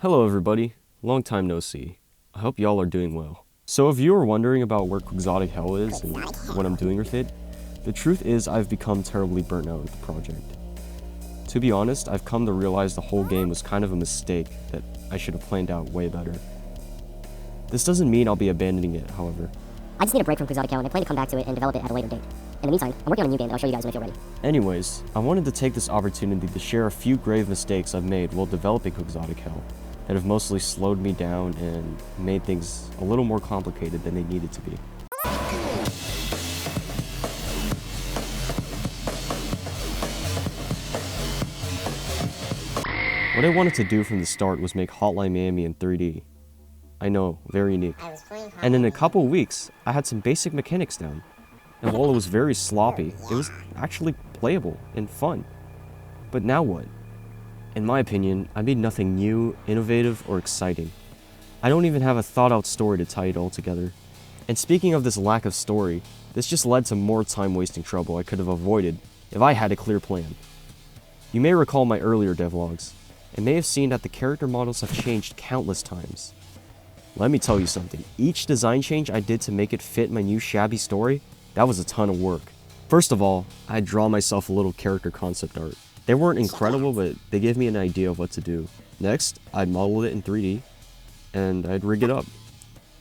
Hello everybody, long time no see. I hope y'all are doing well. So if you were wondering about where Quixotic Hell is and what I'm doing with it, the truth is I've become terribly burnt out with the project. To be honest, I've come to realize the whole game was kind of a mistake that I should have planned out way better. This doesn't mean I'll be abandoning it, however. I just need a break from Quixotic Hell and I plan to come back to it and develop it at a later date. In the meantime, I'm working on a new game that I'll show you guys when I feel ready. Anyways, I wanted to take this opportunity to share a few grave mistakes I've made while developing Quixotic Hell that have mostly slowed me down and made things a little more complicated than they needed to be. What I wanted to do from the start was make Hotline Miami in 3D. I know, very unique. And in a couple weeks, I had some basic mechanics down. And while it was very sloppy, it was actually playable and fun. But now what? In my opinion, I made nothing new, innovative, or exciting. I don't even have a thought-out story to tie it all together. And speaking of this lack of story, this just led to more time-wasting trouble I could have avoided if I had a clear plan. You may recall my earlier devlogs, and may have seen that the character models have changed countless times. Let me tell you something, each design change I did to make it fit my new shabby story, that was a ton of work. First of all, I'd draw myself a little character concept art. They weren't incredible, but they gave me an idea of what to do. Next, I'd model it in 3D, and I'd rig it up.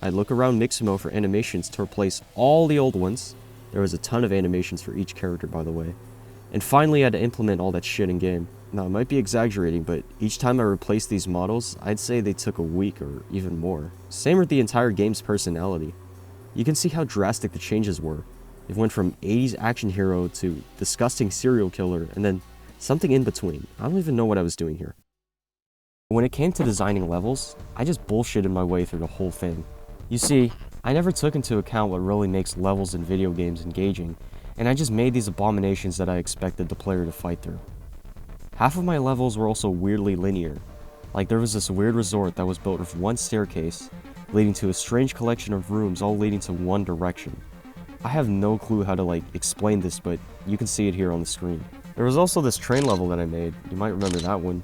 I'd look around Mixamo for animations to replace all the old ones. There was a ton of animations for each character, by the way. And finally, I had to implement all that shit in game. Now, I might be exaggerating, but each time I replaced these models, I'd say they took a week or even more. Same with the entire game's personality. You can see how drastic the changes were. It went from 80s action hero to disgusting serial killer, and then something in between. I don't even know what I was doing here. When it came to designing levels, I just bullshitted my way through the whole thing. You see, I never took into account what really makes levels in video games engaging, and I just made these abominations that I expected the player to fight through. Half of my levels were also weirdly linear. Like there was this weird resort that was built with one staircase, leading to a strange collection of rooms all leading to one direction. I have no clue how to explain this, but you can see it here on the screen. There was also this train level that I made, you might remember that one.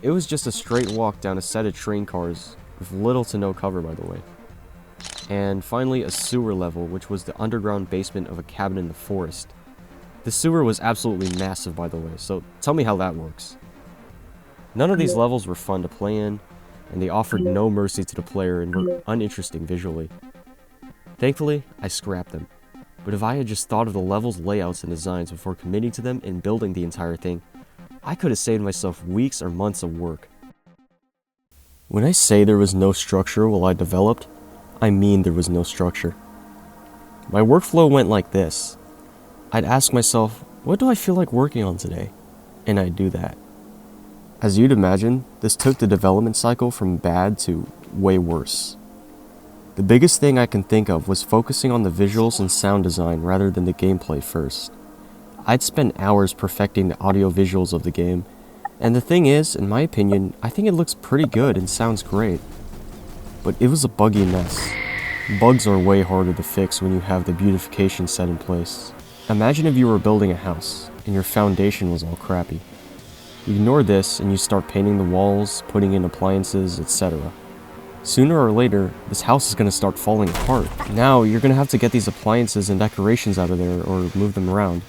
It was just a straight walk down a set of train cars with little to no cover, by the way. And finally a sewer level, which was the underground basement of a cabin in the forest. The sewer was absolutely massive, by the way, so tell me how that works. None of these levels were fun to play in, and they offered no mercy to the player and were uninteresting visually. Thankfully, I scrapped them. But if I had just thought of the levels, layouts, and designs before committing to them and building the entire thing, I could have saved myself weeks or months of work. When I say there was no structure while I developed, I mean there was no structure. My workflow went like this. I'd ask myself, what do I feel like working on today? And I'd do that. As you'd imagine, this took the development cycle from bad to way worse. The biggest thing I can think of was focusing on the visuals and sound design rather than the gameplay first. I'd spend hours perfecting the audio visuals of the game, and the thing is, in my opinion, I think it looks pretty good and sounds great. But it was a buggy mess. Bugs are way harder to fix when you have the beautification set in place. Imagine if you were building a house, and your foundation was all crappy. You ignore this and you start painting the walls, putting in appliances, etc. Sooner or later, this house is going to start falling apart. Now, you're going to have to get these appliances and decorations out of there or move them around,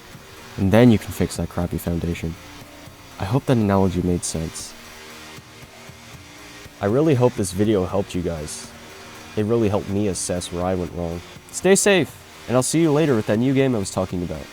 and then you can fix that crappy foundation. I hope that analogy made sense. I really hope this video helped you guys. It really helped me assess where I went wrong. Stay safe, and I'll see you later with that new game I was talking about.